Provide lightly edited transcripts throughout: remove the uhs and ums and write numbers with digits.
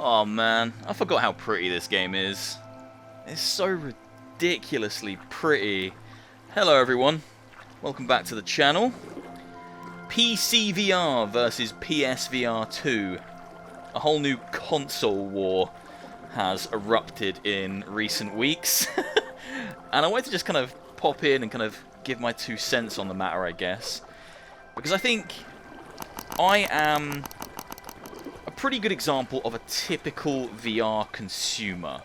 Oh man, I forgot how pretty this game is. It's so ridiculously pretty. Hello everyone, welcome back to the channel. PCVR versus PSVR2. A whole new console war has erupted in recent weeks. And I wanted to just kind of pop in and kind of give my 2 cents on the matter, I guess. Because I think I am a pretty good example of a typical VR consumer.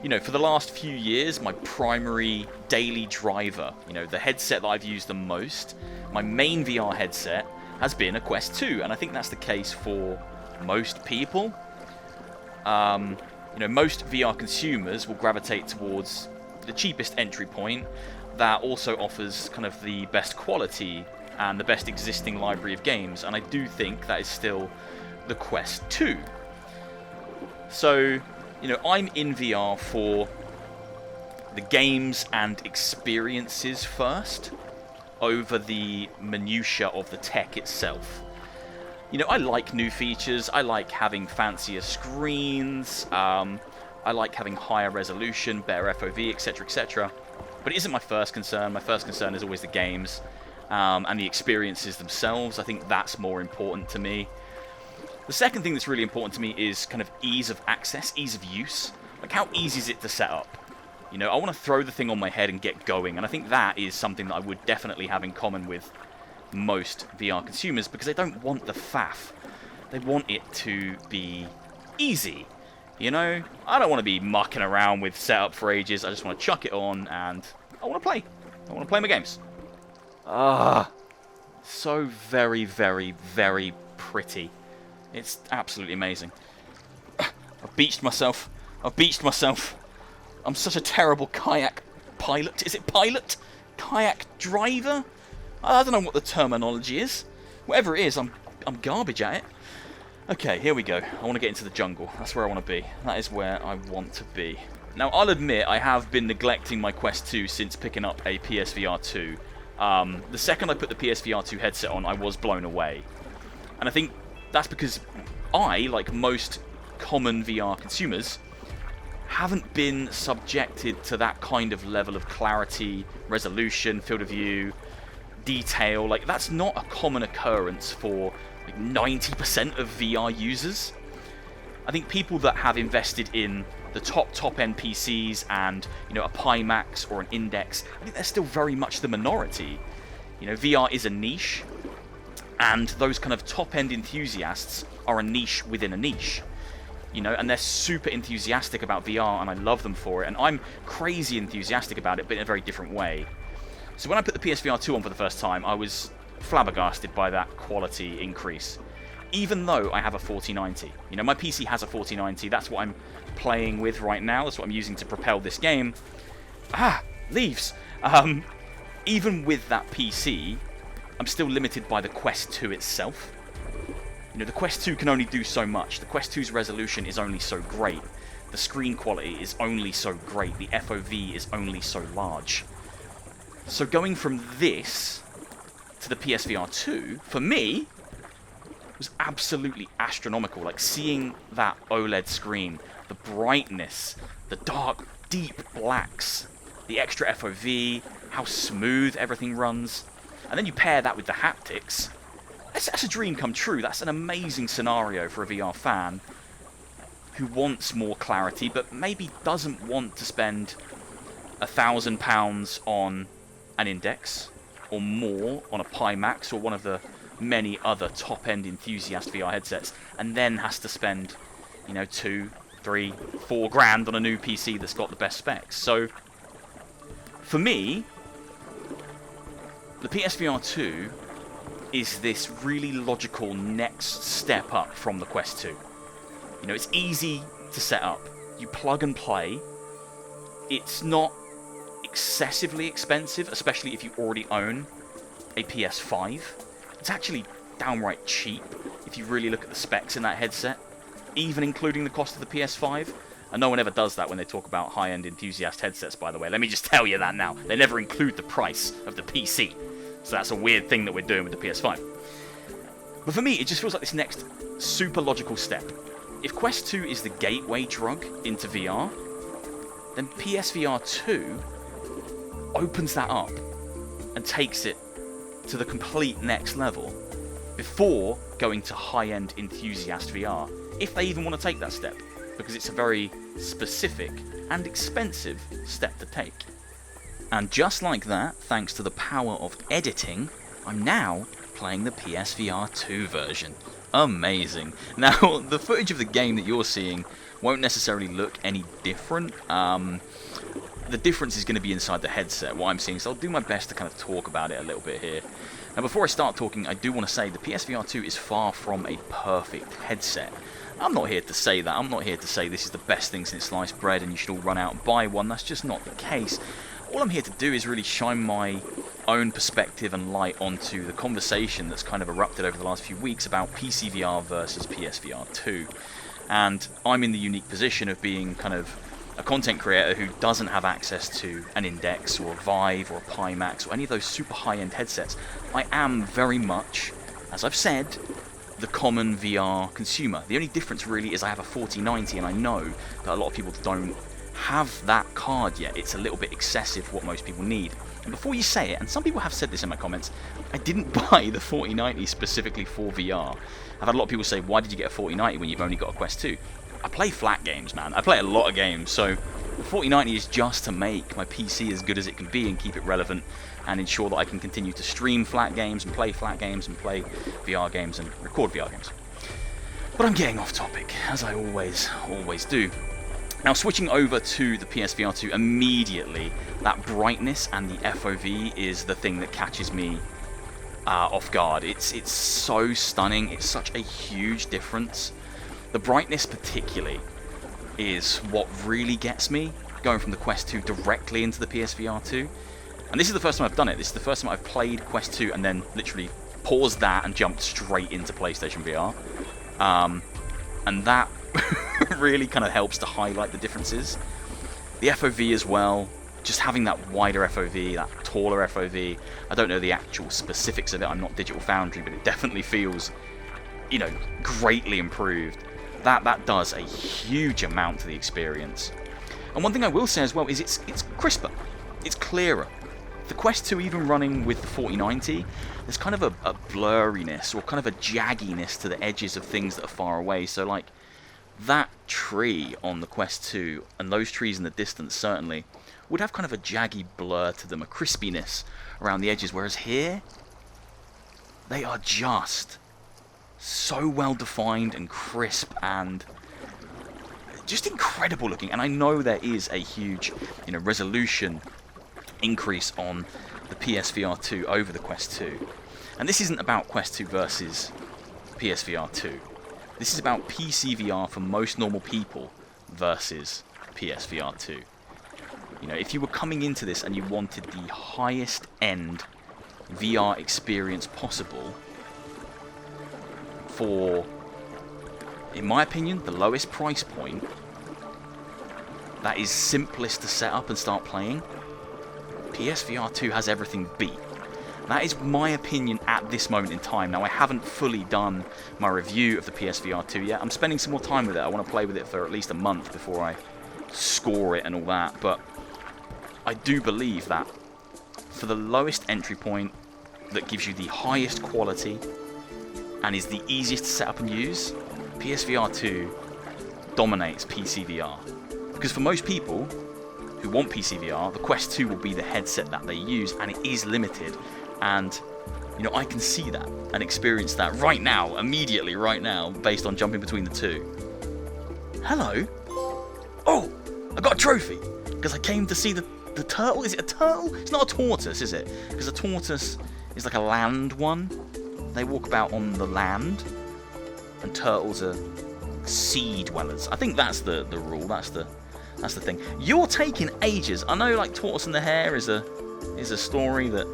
You know, for the last few years, my primary daily driver, you know, the headset that I've used the most, my main VR headset has been a Quest 2, and I think that's the case for most people. You know, most VR consumers will gravitate towards the cheapest entry point that also offers kind of the best quality and the best existing library of games, and I do think that is still the Quest 2. So, you know, I'm in VR for the games and experiences first, over the minutiae of the tech itself. You know, I like new features, I like having fancier screens, I like having higher resolution, better FOV, etc, etc. But it isn't my first concern. My first concern is always the games and the experiences themselves. I think that's more important to me. The second thing that's really important to me is kind of ease of access, ease of use. Like, how easy is it to set up? You know, I want to throw the thing on my head and get going, and I think that is something that I would definitely have in common with most VR consumers, because they don't want the faff. They want it to be easy. You know, I don't want to be mucking around with setup for ages. I just want to chuck it on and I want to play. I want to play my games. So very, very, very pretty. It's absolutely amazing. I've beached myself. I'm such a terrible kayak pilot. Is it pilot? Kayak driver? I don't know what the terminology is. Whatever it is, I'm garbage at it. Okay, here we go. I want to get into the jungle. That's where I want to be. That is where I want to be. Now, I'll admit I have been neglecting my Quest 2 since picking up a PSVR2. The second I put the PSVR2 headset on, I was blown away. And I think that's because I, like most common VR consumers, haven't been subjected to that kind of level of clarity, resolution, field of view, detail. Like, that's not a common occurrence for like 90% of VR users. I think people that have invested in the top end PCs and, you know, a Pimax or an Index, I think they're still very much the minority. You know, VR is a niche, and those kind of top-end enthusiasts are a niche within a niche. You know, and they're super enthusiastic about VR, and I love them for it, and I'm crazy enthusiastic about it, but in a very different way. So when I put the PSVR2 on for the first time, I was flabbergasted by that quality increase, even though I have a 4090. You know, my PC has a 4090, that's what I'm playing with right now, that's what I'm using to propel this game. Leaves! Even with that PC, I'm still limited by the Quest 2 itself. You know, the Quest 2 can only do so much. The Quest 2's resolution is only so great. The screen quality is only so great. The FOV is only so large. So going from this to the PSVR 2, for me, was absolutely astronomical. Like, seeing that OLED screen, the brightness, the dark, deep blacks, the extra FOV, how smooth everything runs, and then you pair that with the haptics. That's a dream come true. That's an amazing scenario for a VR fan who wants more clarity, but maybe doesn't want to spend £1,000 on an Index, or more on a Pimax, or one of the many other top-end enthusiast VR headsets, and then has to spend, you know, 2, 3, 4 grand on a new PC that's got the best specs. So, for me, the PSVR 2 is this really logical next step up from the Quest 2. You know, it's easy to set up. You plug and play. It's not excessively expensive, especially if you already own a PS5. It's actually downright cheap if you really look at the specs in that headset, even including the cost of the PS5. And no one ever does that when they talk about high-end enthusiast headsets, by the way. Let me just tell you that now. They never include the price of the PC. So that's a weird thing that we're doing with the PS5. But for me, it just feels like this next super logical step. If Quest 2 is the gateway drug into VR, then PSVR2 opens that up and takes it to the complete next level before going to high-end enthusiast VR, if they even want to take that step, because it's a very specific and expensive step to take. And just like that, thanks to the power of editing, I'm now playing the PSVR2 version. Amazing. Now, the footage of the game that you're seeing won't necessarily look any different. The difference is going to be inside the headset, what I'm seeing, so I'll do my best to kind of talk about it a little bit here. Now, before I start talking, I do want to say the PSVR2 is far from a perfect headset. I'm not here to say that. I'm not here to say this is the best thing since sliced bread and you should all run out and buy one. That's just not the case. All I'm here to do is really shine my own perspective and light onto the conversation that's kind of erupted over the last few weeks about PCVR versus PSVR2. And I'm in the unique position of being kind of a content creator who doesn't have access to an Index or a Vive or a Pimax or any of those super high-end headsets. I am very much, as I've said, the common VR consumer. The only difference really is I have a 4090 and I know that a lot of people don't have that card yet. It's a little bit excessive for what most people need. And before you say it, and some people have said this in my comments, I didn't buy the 4090 specifically for VR. I've had a lot of people say, why did you get a 4090 when you've only got a Quest 2? I play flat games, man. I play a lot of games, so the 4090 is just to make my PC as good as it can be and keep it relevant and ensure that I can continue to stream flat games and play flat games and play VR games and record VR games. But I'm getting off topic, as I always do. Now, switching over to the PSVR2 immediately, that brightness and the FOV is the thing that catches me off guard. It's so stunning. It's such a huge difference. The brightness particularly is what really gets me, going from the Quest 2 directly into the PSVR2. And this is the first time I've done it. This is the first time I've played Quest 2 and then literally paused that and jumped straight into PlayStation VR. And that really kind of helps to highlight the differences. The FOV as well, just having that wider FOV, that taller FOV. I don't know the actual specifics of it, I'm not Digital Foundry, but it definitely feels, you know, greatly improved. That does a huge amount to the experience. And one thing I will say as well is it's crisper, it's clearer. The Quest 2, even running with the 4090, there's kind of a blurriness or kind of a jagginess to the edges of things that are far away. So like that tree on the Quest 2 and those trees in the distance certainly would have kind of a jaggy blur to them, a crispiness around the edges, whereas here they are just so well defined and crisp and just incredible looking. And I know there is a huge, you know, resolution increase on the PSVR2 over the Quest 2. And this isn't about Quest 2 versus PSVR2. This is about PCVR for most normal people versus PSVR2. You know, if you were coming into this and you wanted the highest end VR experience possible for, in my opinion, the lowest price point that is simplest to set up and start playing, PSVR2 has everything beat. That is my opinion at this moment in time. Now, I haven't fully done my review of the PSVR2 yet. I'm spending some more time with it. I want to play with it for at least a month before I score it and all that. But I do believe that for the lowest entry point that gives you the highest quality and is the easiest to set up and use, PSVR2 dominates PCVR. Because for most people who want PCVR, the Quest 2 will be the headset that they use, and it is limited. And, you know, I can see that and experience that right now, immediately right now, based on jumping between the two. Hello? Oh, I got a trophy, because I came to see the turtle. Is it a turtle? It's not a tortoise, is it? Because a tortoise is like a land one. They walk about on the land, and turtles are sea dwellers. I think that's the rule, that's the thing. You're taking ages. I know, like, Tortoise and the Hare is a story that,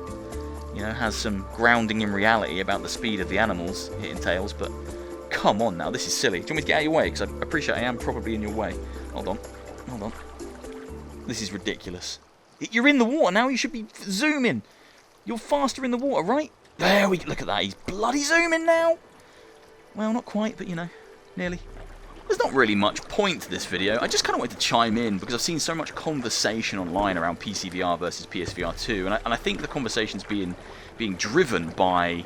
you know, has some grounding in reality about the speed of the animals hitting tails, but come on now, this is silly. Do you want me to get out of your way? Because I appreciate I am probably in your way. Hold on. This is ridiculous. You're in the water now, you should be zooming. You're faster in the water, right? There we go. Look at that, he's bloody zooming now. Well, not quite, but you know, nearly. There's not really much point to this video. I just kind of wanted to chime in because I've seen so much conversation online around PCVR versus PSVR2, and I think the conversation's being driven by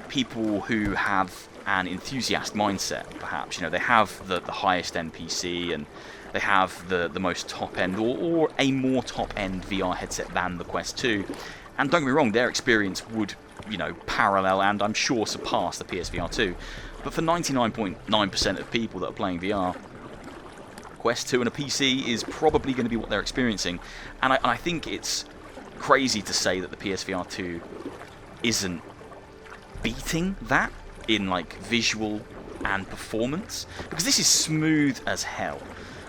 people who have an enthusiast mindset, perhaps. You know, they have the highest end PC and they have the most top end or a more top end VR headset than the Quest 2. And don't get me wrong, their experience would, you know, parallel and I'm sure surpass the PSVR2. But for 99.9% of people that are playing VR, Quest 2 and a PC is probably going to be what they're experiencing. And I think it's crazy to say that the PSVR2 isn't beating that in like visual and performance, because this is smooth as hell.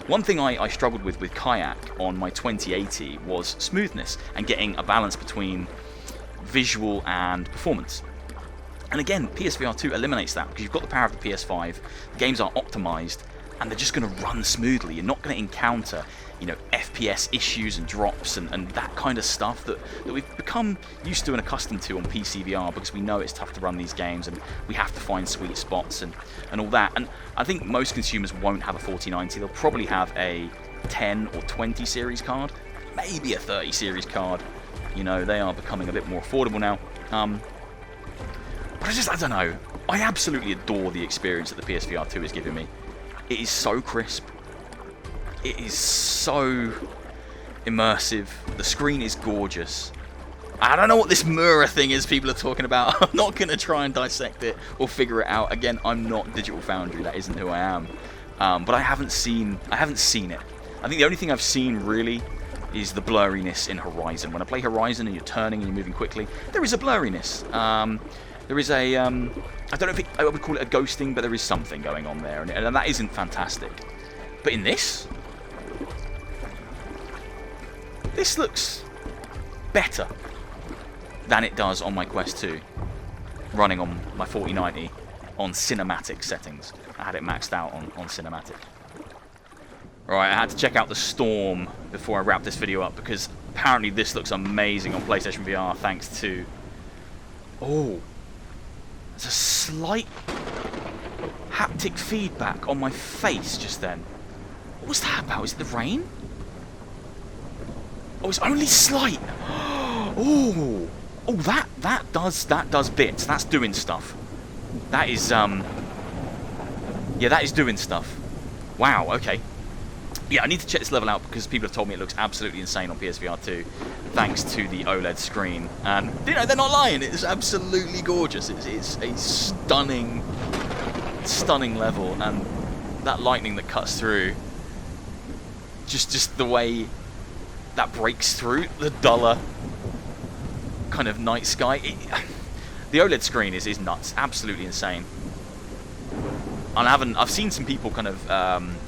One thing I struggled with Kayak on my 2080 was smoothness and getting a balance between visual and performance. And again, PSVR2 eliminates that because you've got the power of the PS5, the games are optimized, and they're just going to run smoothly. You're not going to encounter, you know, FPS issues and drops and that kind of stuff that we've become used to and accustomed to on PCVR, because we know it's tough to run these games and we have to find sweet spots and all that. And I think most consumers won't have a 4090. They'll probably have a 10 or 20 series card, maybe a 30 series card. You know, they are becoming a bit more affordable now. But I don't know. I absolutely adore the experience that the PSVR2 is giving me. It is so crisp. It is so immersive. The screen is gorgeous. I don't know what this mirror thing is people are talking about. I'm not going to try and dissect it or figure it out. Again, I'm not Digital Foundry. That isn't who I am. But I haven't seen it. I think the only thing I've seen really is the blurriness in Horizon. When I play Horizon and you're turning and you're moving quickly, there is a blurriness. There is a, I don't know if I would call it a ghosting, but there is something going on there, and that isn't fantastic. But in this looks better than it does on my Quest 2, running on my 4090 on cinematic settings. I had it maxed out on cinematic. Right, I had to check out the storm before I wrap this video up, because apparently this looks amazing on PlayStation VR thanks to... Oh, there's a slight haptic feedback on my face just then. What was that about? Is it the rain? Oh, it's only slight. Oh, that does bits. That's doing stuff. That is yeah, that is doing stuff. Wow. Okay. Yeah, I need to check this level out because people have told me it looks absolutely insane on PSVR2 thanks to the OLED screen. And, you know, they're not lying. It's absolutely gorgeous. It's a stunning level. And that lightning that cuts through, just the way that breaks through the duller kind of night sky. The OLED screen is nuts. Absolutely insane. And I've seen some people kind of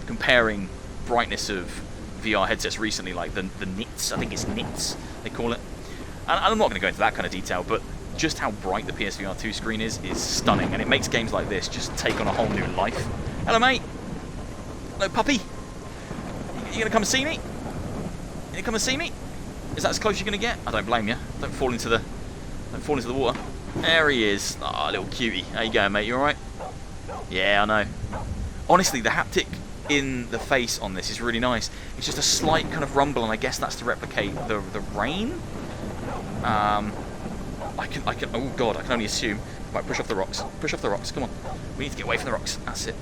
comparing brightness of VR headsets recently, like the nits. I think it's nits they call it. And I'm not going to go into that kind of detail, but just how bright the PSVR2 screen is stunning, and it makes games like this just take on a whole new life. Hello, mate. Hello, puppy. You gonna come and see me? You gonna come and see me? Is that as close as you're gonna get? I don't blame you. Don't fall into the water. There he is. Ah, oh, little cutie. How you going, mate? You all right? Yeah, I know. Honestly, the haptic in the face on this is really nice. It's just a slight kind of rumble, and I guess that's to replicate the rain. I can. Oh God, I can only assume. Right, push off the rocks. Push off the rocks. Come on. We need to get away from the rocks. That's it.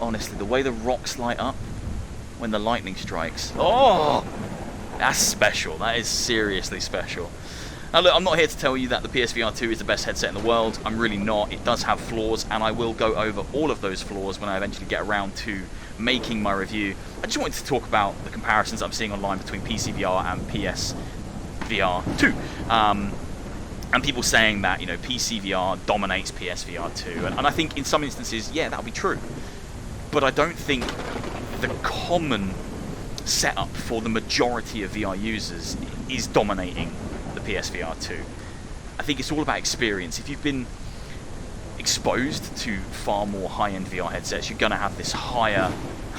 Honestly, the way the rocks light up when the lightning strikes. Oh, that's special. That is seriously special. Now look, I'm not here to tell you that the PSVR2 is the best headset in the world. I'm really not. It does have flaws, and I will go over all of those flaws when I eventually get around to making my review. I just wanted to talk about the comparisons I'm seeing online between PCVR and PSVR2. And people saying that, you know, PCVR dominates PSVR2. And I think in some instances, yeah, that'll be true. But I don't think the common setup for the majority of VR users is dominating the PSVR2. I think it's all about experience. If you've been exposed to far more high-end VR headsets, you're going to have this higher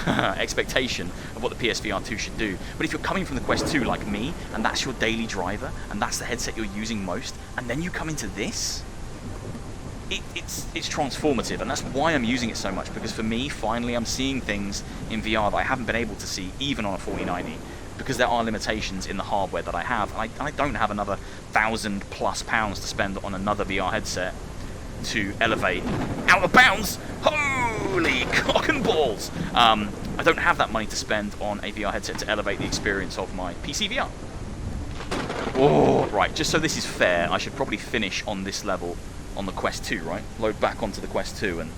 expectation of what the PSVR2 should do. But if you're coming from the Quest 2 like me, and that's your daily driver, and that's the headset you're using most, and then you come into this, it's transformative, and that's why I'm using it so much, because for me, finally, I'm seeing things in VR that I haven't been able to see even on a 4090, because there are limitations in the hardware that I have. I don't have another £1,000+ to spend on another VR headset to elevate out of bounds. Holy cock and balls! I don't have that money to spend on a VR headset to elevate the experience of my PCVR. Oh, right, just so this is fair, I should probably finish on this level on the Quest 2, right? Load back onto the Quest 2 and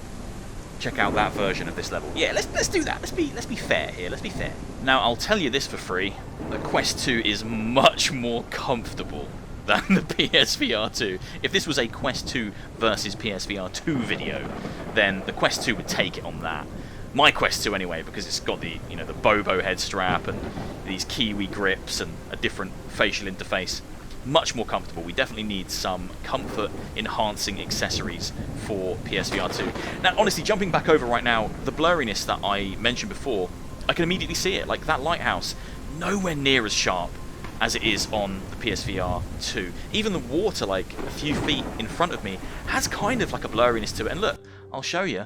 check out that version of this level. Yeah, let's do that. Let's be fair here. Let's be fair. Now, I'll tell you this for free: the Quest 2 is much more comfortable than the PSVR 2. If this was a Quest 2 versus PSVR 2 video, then the Quest 2 would take it on that. My Quest 2 anyway, because it's got the, you know, the Bobo head strap and these Kiwi grips and a different facial interface. Much more comfortable. We definitely need some comfort enhancing accessories for PSVR 2. Now, honestly, jumping back over right now, the blurriness that I mentioned before, I can immediately see it. Like that lighthouse, nowhere near as sharp as it is on the PSVR 2. Even the water, like a few feet in front of me, has kind of like a blurriness to it. And look, I'll show you.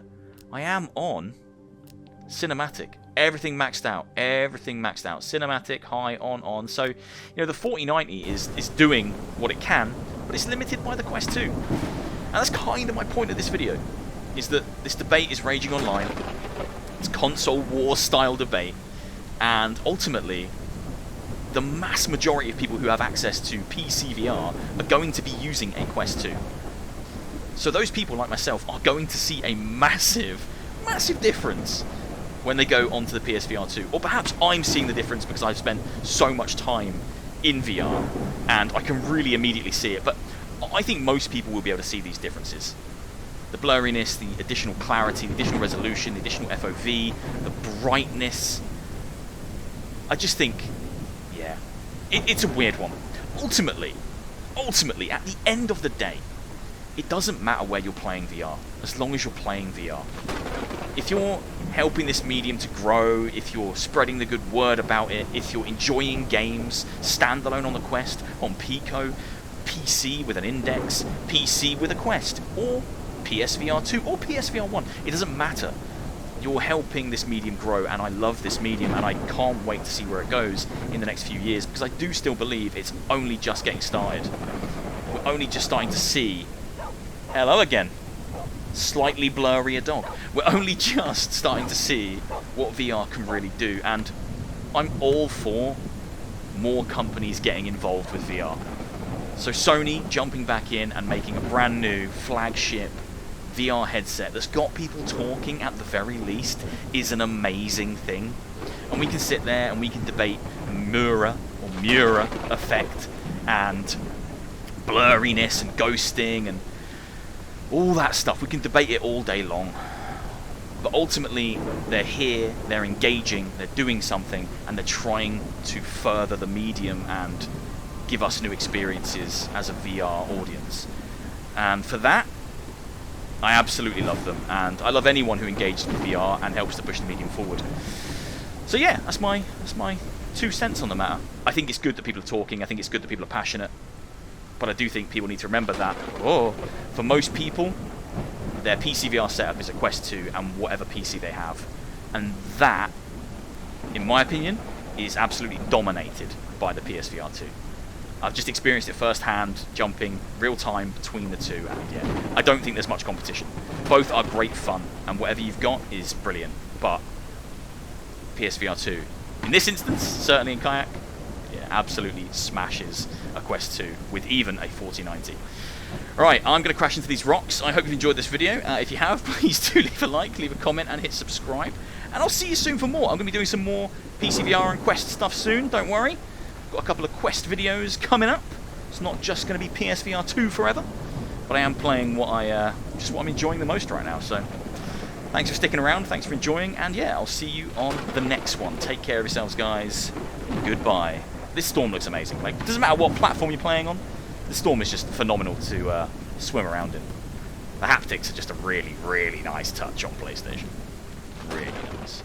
I am on cinematic. Everything maxed out. Everything maxed out. Cinematic, high, on. So, you know, the 4090 is doing what it can, but it's limited by the Quest 2. And that's kind of my point of this video, is that this debate is raging online. It's console war style debate, and ultimately the mass majority of people who have access to PCVR are going to be using a Quest 2. So those people like myself are going to see a massive difference when they go onto the PSVR 2. Or perhaps I'm seeing the difference because I've spent so much time in VR and I can really immediately see it. But I think most people will be able to see these differences. The blurriness, the additional clarity, the additional resolution, the additional FOV, the brightness. I just think, yeah, it's a weird one. Ultimately, at the end of the day, it doesn't matter where you're playing VR, as long as you're playing VR. If you're helping this medium to grow, if you're spreading the good word about it, if you're enjoying games standalone on the Quest, on Pico, PC with an Index, PC with a Quest, or PSVR 2 or PSVR 1, it doesn't matter. You're helping this medium grow, and I love this medium, and I can't wait to see where it goes in the next few years, because I do still believe it's only just getting started. We're only just starting to see... Hello again. Slightly blurrier dog. We're only just starting to see what VR can really do, and I'm all for more companies getting involved with VR. So Sony jumping back in and making a brand new flagship VR headset that's got people talking at the very least is an amazing thing. And we can sit there and we can debate Mura effect and blurriness and ghosting and all that stuff. We can debate it all day long. But ultimately, they're here, they're engaging, they're doing something, and they're trying to further the medium and give us new experiences as a VR audience. And for that, I absolutely love them, and I love anyone who engages with VR and helps to push the medium forward. So yeah, that's my 2 cents on the matter. I think it's good that people are talking, I think it's good that people are passionate, but I do think people need to remember that, for most people, their PCVR setup is a Quest 2 and whatever PC they have. And that, in my opinion, is absolutely dominated by the PSVR 2. I've just experienced it firsthand, jumping real time between the two, and yeah, I don't think there's much competition. Both are great fun, and whatever you've got is brilliant, but PSVR 2, in this instance, certainly in Kayak, yeah, absolutely smashes a Quest 2 with even a 4090. Alright, I'm going to crash into these rocks. I hope you've enjoyed this video. If you have, please do leave a like, leave a comment, and hit subscribe. And I'll see you soon for more. I'm going to be doing some more PCVR and Quest stuff soon, don't worry. Got a couple of Quest videos coming up. It's not just going to be PSVR 2 forever, but I am playing what I'm enjoying the most right now. So thanks for sticking around, thanks for enjoying, and yeah, I'll see you on the next one. Take care of yourselves, guys. Goodbye. This storm looks amazing. Like, it doesn't matter what platform you're playing on. The storm is just phenomenal to swim around in. The haptics are just a really, really nice touch on PlayStation. Really nice.